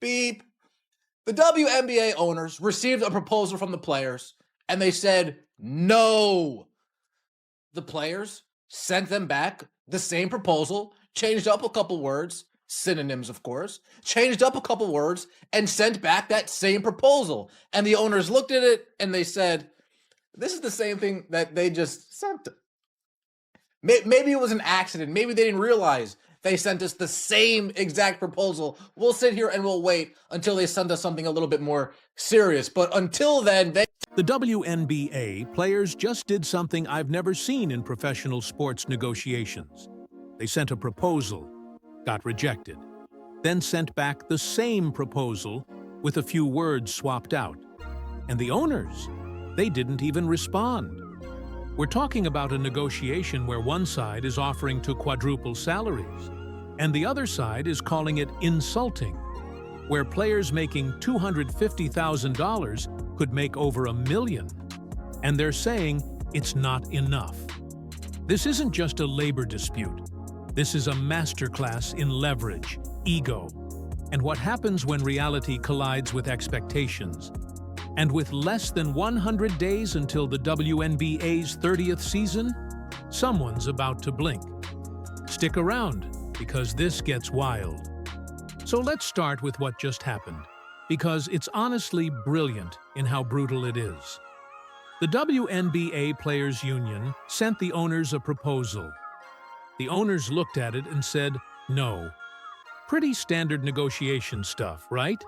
Beep. The WNBA owners received a proposal from the players, and they said no. The players sent them back the same proposal, changed up a couple words, synonyms of course, changed up a couple words, and sent back that same proposal. And the owners looked at it, and they said, this is the same thing that they just sent. Maybe it was an accident. Maybe they didn't realize they sent us the same exact proposal. We'll sit here and we'll wait until they send us something a little bit more serious. But until then, The WNBA players just did something I've never seen in professional sports negotiations. They sent a proposal, got rejected, then sent back the same proposal with a few words swapped out. And the owners, they didn't even respond. We're talking about a negotiation where one side is offering to quadruple salaries, and the other side is calling it insulting, where players making $250,000 could make over $1 million, and they're saying it's not enough. This isn't just a labor dispute. This is a masterclass in leverage, ego, and what happens when reality collides with expectations. And with less than 100 days until the WNBA's 30th season, someone's about to blink. Stick around, because this gets wild. So let's start with what just happened, because it's honestly brilliant in how brutal it is. The WNBA Players Union sent the owners a proposal. The owners looked at it and said, no. Pretty standard negotiation stuff, right?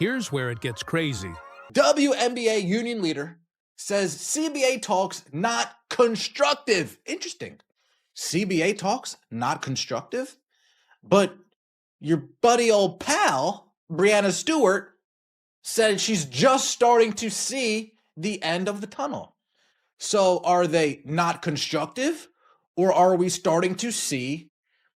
Here's where it gets crazy. WNBA union leader says CBA talks not constructive. Interesting. CBA talks not constructive? But your buddy old pal, Breanna Stewart, said she's just starting to see the end of the tunnel. So are they not constructive, or are we starting to see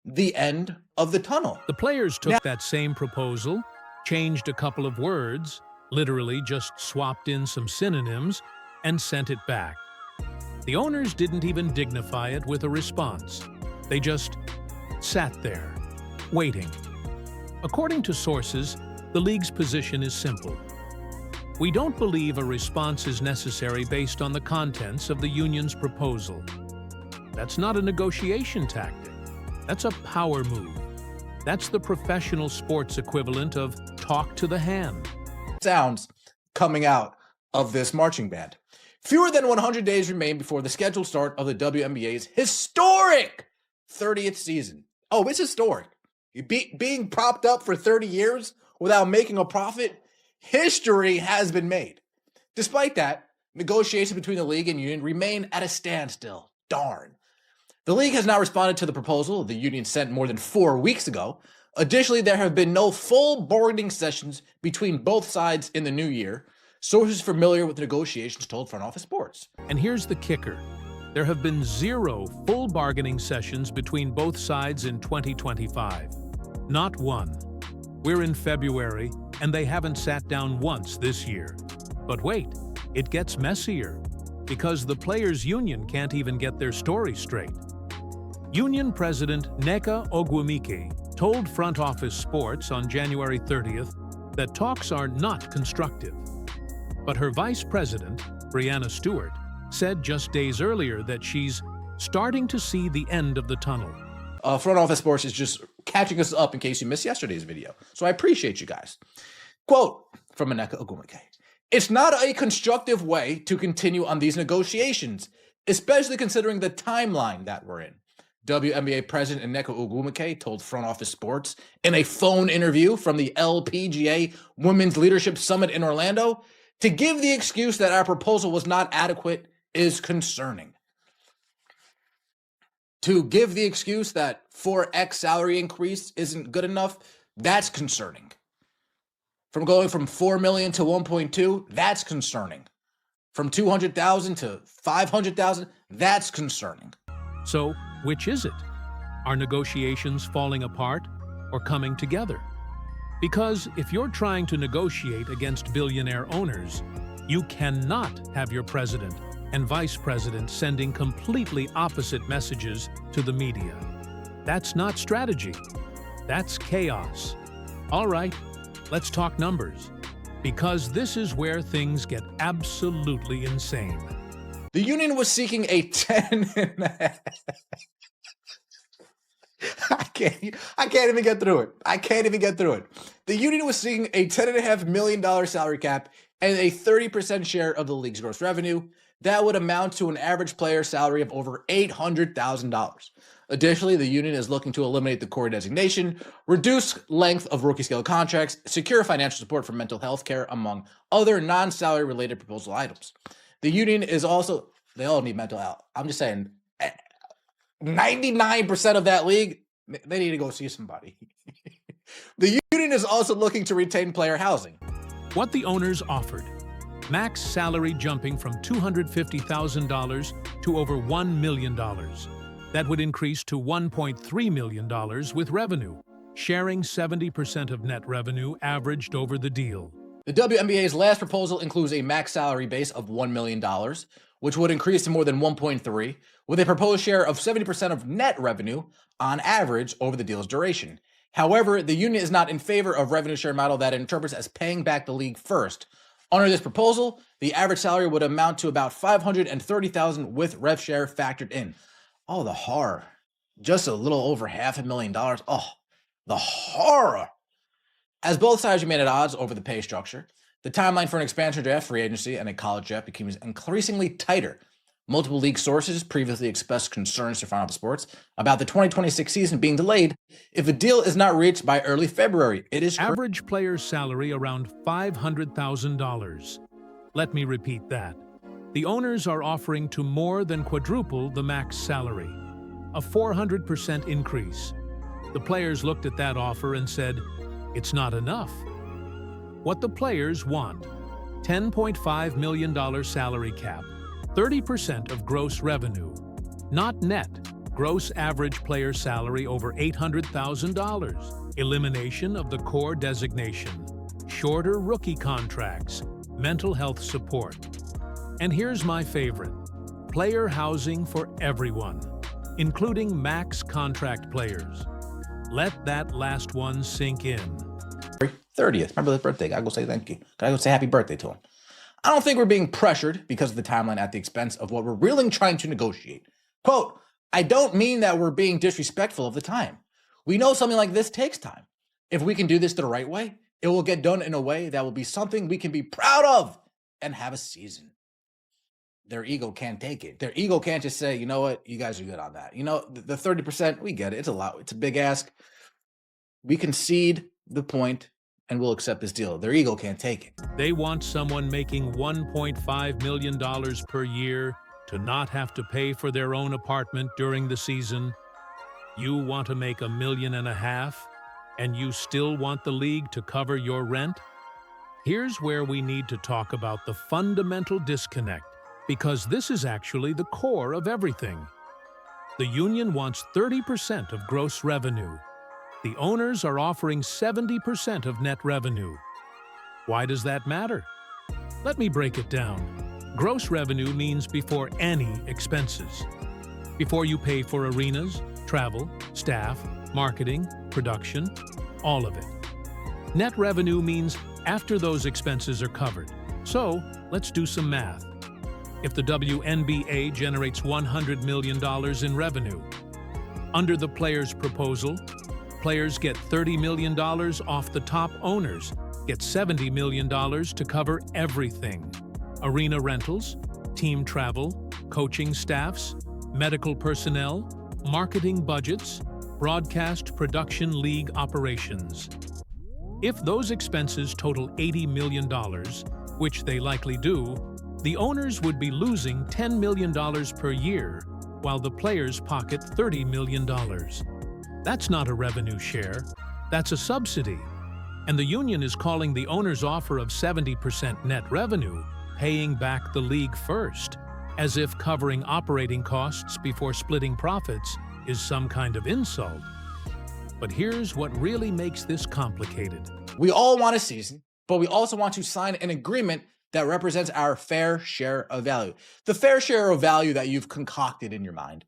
the end of the tunnel? The players took that same proposal, changed a couple of words, literally just swapped in some synonyms, and sent it back. The owners didn't even dignify it with a response. They just sat there, waiting. According to sources, the league's position is simple. We don't believe a response is necessary based on the contents of the union's proposal. That's not a negotiation tactic. That's a power move. That's the professional sports equivalent of talk to the hand. Sounds coming out of this marching band. Fewer than 100 days remain before the scheduled start of the WNBA's historic 30th season. Oh, it's historic. Being propped up for 30 years without making a profit, history has been made. Despite that, negotiations between the league and union remain at a standstill. Darn. The league has not responded to the proposal the union sent more than 4 weeks ago. Additionally, there have been no full bargaining sessions between both sides in the new year. Sources familiar with the negotiations told Front Office Sports. And here's the kicker. There have been 0 full bargaining sessions between both sides in 2025. Not one. We're in February, and they haven't sat down once this year. But wait, it gets messier, because the players' union can't even get their story straight. Union President Nneka Ogwumike told Front Office Sports on January 30th that talks are not constructive. But her vice president, Breanna Stewart, said just days earlier that she's starting to see the end of the tunnel. Front Office Sports is just catching us up in case you missed yesterday's video. So I appreciate you guys. Quote from Nneka Ogwumike. It's not a constructive way to continue on these negotiations, especially considering the timeline that we're in. WNBA President Nneka Ogwumike told Front Office Sports in a phone interview from the LPGA Women's Leadership Summit in Orlando, to give the excuse that our proposal was not adequate is concerning. To give the excuse that 4x salary increase isn't good enough, that's concerning. From going from 4 million to 1.2, that's concerning. From 200,000 to 500,000, that's concerning. So, which is it? Are negotiations falling apart or coming together? Because if you're trying to negotiate against billionaire owners, you cannot have your president and vice president sending completely opposite messages to the media. That's not strategy. That's chaos. All right, Let's talk numbers, because this is where things get absolutely insane. The union was seeking a 10 and a half. I can't even get through it. I can't even get through it. The union was seeking a $10.5 million salary cap and a 30% share of the league's gross revenue. That would amount to an average player salary of over $800,000. Additionally, the union is looking to eliminate the core designation, reduce length of rookie scale contracts, secure financial support for mental health care, among other non-salary related proposal items. The union is also, they all need mental health. I'm just saying, 99% of that league, they need to go see somebody. The union is also looking to retain player housing. What the owners offered: max salary jumping from $250,000 to over $1 million. That would increase to $1.3 million with revenue, sharing 70% of net revenue averaged over the deal. The WNBA's last proposal includes a max salary base of $1 million, which would increase to more than 1.3, with a proposed share of 70% of net revenue on average over the deal's duration. However, the union is not in favor of revenue share model that interprets as paying back the league first. Under this proposal, the average salary would amount to about $530,000 with rev share factored in. Oh, the horror. Just a little over $500,000. Oh, the horror. As both sides remain at odds over the pay structure, the timeline for an expansion draft, free agency, and a college draft becomes increasingly tighter. Multiple league sources previously expressed concerns to Front Office Sports about the 2026 season being delayed if a deal is not reached by early February. It is average player's salary around $500,000. Let me repeat that. The owners are offering to more than quadruple the max salary, a 400% increase. The players looked at that offer and said, it's not enough. What the players want: $10.5 million salary cap, 30% of gross revenue, not net, gross average player salary over $800,000, elimination of the core designation, shorter rookie contracts, mental health support. And here's my favorite: player housing for everyone, including max contract players. Let that last one sink in. 30th, my brother's birthday. Gotta go say thank you. Gotta go say happy birthday to him. I don't think we're being pressured because of the timeline at the expense of what we're really trying to negotiate. Quote, I don't mean that we're being disrespectful of the time. We know something like this takes time. If we can do this the right way, it will get done in a way that will be something we can be proud of and have a season. Their ego can't take it. Their ego can't just say, you know what, you guys are good on that. You know, the 30%, we get it. It's a lot. It's a big ask. We concede the point and we'll accept this deal. Their ego can't take it. They want someone making $1.5 million per year to not have to pay for their own apartment during the season. You want to make $1.5 million and you still want the league to cover your rent? Here's where we need to talk about the fundamental disconnect, because this is actually the core of everything. The union wants 30% of gross revenue. The owners are offering 70% of net revenue. Why does that matter? Let me break it down. Gross revenue means before any expenses. Before you pay for arenas, travel, staff, marketing, production, all of it. Net revenue means after those expenses are covered. So, let's do some math. If the WNBA generates $100 million in revenue, under the players' proposal, players get $30 million off the top owners, get $70 million to cover everything. Arena rentals, team travel, coaching staffs, medical personnel, marketing budgets, broadcast production league operations. If those expenses total $80 million, which they likely do, the owners would be losing $10 million per year, while the players pocket $30 million. That's not a revenue share, that's a subsidy. And the union is calling the owner's offer of 70% net revenue paying back the league first, as if covering operating costs before splitting profits is some kind of insult. But here's what really makes this complicated. We all want a season, but we also want to sign an agreement that represents our fair share of value. The fair share of value that you've concocted in your mind,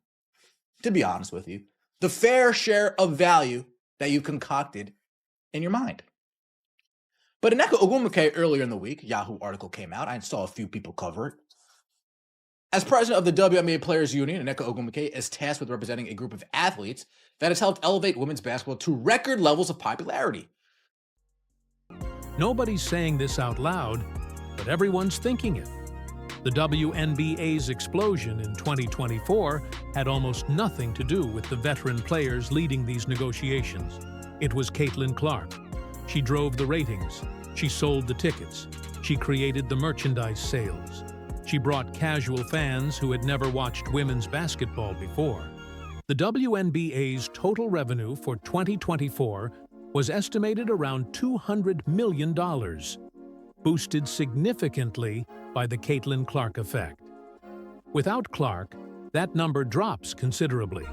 to be honest with you. The fair share of value that you've concocted in your mind. But Nneka Ogwumike earlier in the week, Yahoo article came out. I saw a few people cover it. As president of the WNBA Players Union, Nneka Ogwumike is tasked with representing a group of athletes that has helped elevate women's basketball to record levels of popularity. Nobody's saying this out loud, but everyone's thinking it. The WNBA's explosion in 2024 had almost nothing to do with the veteran players leading these negotiations. It was Caitlin Clark. She drove the ratings. She sold the tickets. She created the merchandise sales. She brought casual fans who had never watched women's basketball before. The WNBA's total revenue for 2024 was estimated around $200 million, boosted significantly by the Caitlin Clark effect. Without Clark, that number drops considerably.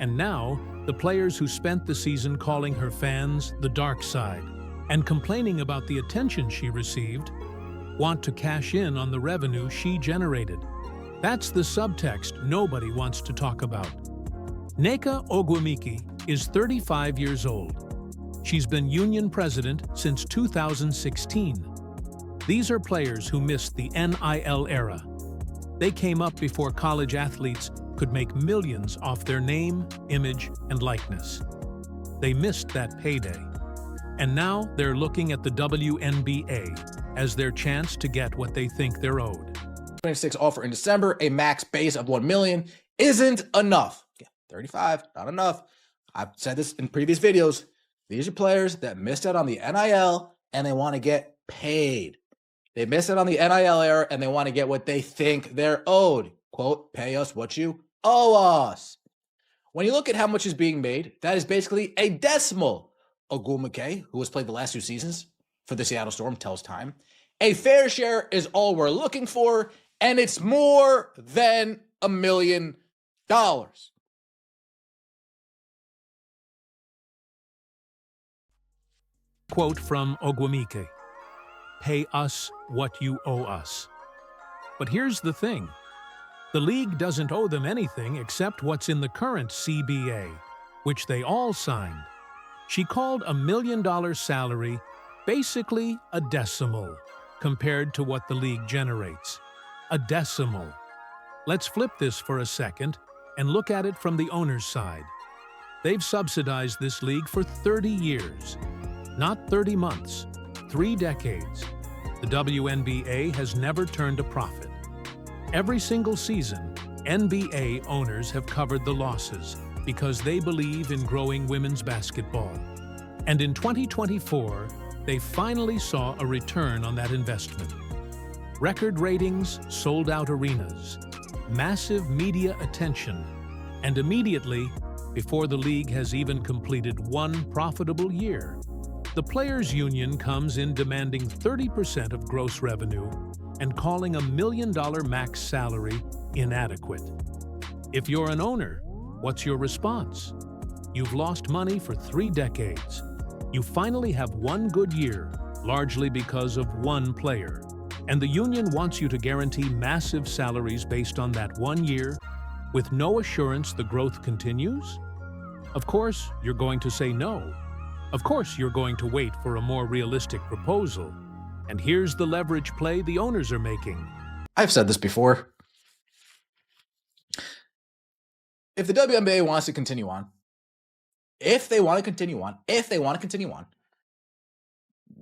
And now, the players who spent the season calling her fans the dark side and complaining about the attention she received want to cash in on the revenue she generated. That's the subtext nobody wants to talk about. Nneka Ogwumike is 35 years old. She's been union president since 2016. These are players who missed the NIL era. They came up before college athletes could make millions off their name, image, and likeness. They missed that payday. And now they're looking at the WNBA as their chance to get what they think they're owed. 26 offer in December, a max base of $1 million isn't enough. 35, not enough. I've said this in previous videos. These are players that missed out on the NIL and they want to get paid. They missed out on the NIL era and they want to get what they think they're owed. Quote, pay us what you owe us. When you look at how much is being made, that is basically a decimal. Ogwumike, who has played the last 2 seasons for the Seattle Storm, tells Time, a fair share is all we're looking for, and it's more than $1 million. Quote from Ogwumike, pay us what you owe us. But here's the thing. The league doesn't owe them anything except what's in the current CBA, which they all signed. She called $1 million salary basically a decimal compared to what the league generates. A decimal. Let's flip this for a second and look at it from the owner's side. They've subsidized this league for 30 years. Not 30 months, 3 decades. The WNBA has never turned a profit. Every single season, NBA owners have covered the losses because they believe in growing women's basketball. And in 2024, they finally saw a return on that investment. Record ratings, sold-out arenas, massive media attention, and immediately, before the league has even completed 1 profitable year, the Players' Union comes in demanding 30% of gross revenue and calling $1 million max salary inadequate. If you're an owner, what's your response? You've lost money for 3 decades. You finally have 1 good year, largely because of 1 player. And the union wants you to guarantee massive salaries based on that 1 year, with no assurance the growth continues? Of course, you're going to say no. Of course, you're going to wait for a more realistic proposal. And here's the leverage play the owners are making. I've said this before. If the WNBA wants to continue on, if they want to continue on,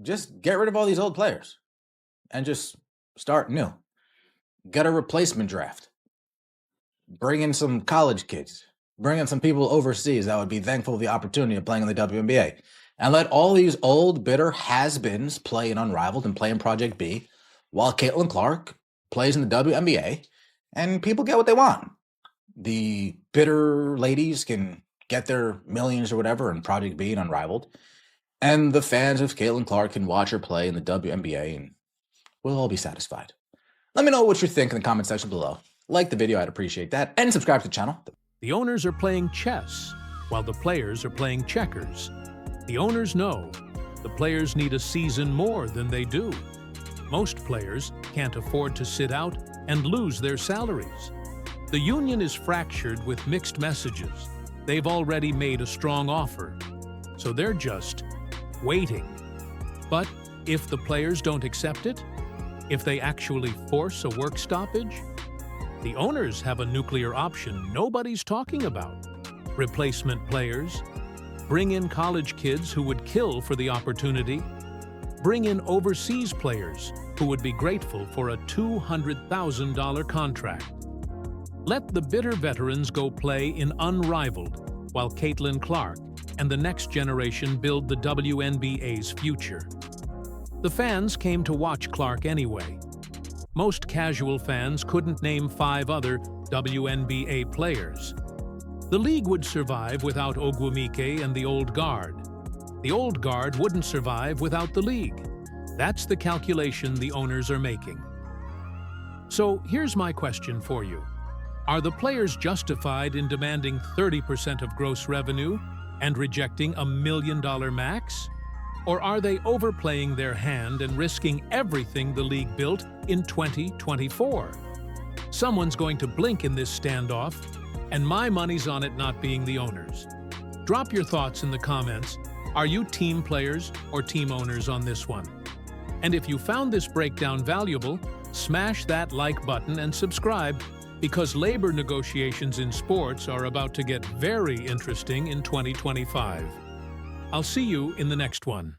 just get rid of all these old players and just start new. Get a replacement draft. Bring in some college kids. Bring in some people overseas that would be thankful for the opportunity of playing in the WNBA. And let all these old, bitter has-beens play in Unrivaled and play in Project B while Caitlin Clark plays in the WNBA and people get what they want. The bitter ladies can get their millions or whatever in Project B and Unrivaled. And the fans of Caitlin Clark can watch her play in the WNBA and we'll all be satisfied. Let me know what you think in the comment section below. Like the video, I'd appreciate that. And subscribe to the channel. The owners are playing chess, while the players are playing checkers. The owners know the players need a season more than they do. Most players can't afford to sit out and lose their salaries. The union is fractured with mixed messages. They've already made a strong offer, so they're just waiting. But If the players don't accept it? If they actually force a work stoppage? The owners have a nuclear option nobody's talking about. Replacement players. Bring in college kids who would kill for the opportunity. Bring in overseas players who would be grateful for a $200,000 contract. Let the bitter veterans go play in Unrivaled, while Caitlin Clark and the next generation build the WNBA's future. The fans came to watch Clark anyway. Most casual fans couldn't name 5 other WNBA players. The league would survive without Ogwumike and the old guard. The old guard wouldn't survive without the league. That's the calculation the owners are making. So here's my question for you. Are the players justified in demanding 30% of gross revenue and rejecting $1 million max? Or are they overplaying their hand and risking everything the league built in 2024? Someone's going to blink in this standoff, and my money's on it not being the owners. Drop your thoughts in the comments. Are you team players or team owners on this one? And if you found this breakdown valuable, smash that like button and subscribe, because labor negotiations in sports are about to get very interesting in 2025. I'll see you in the next one.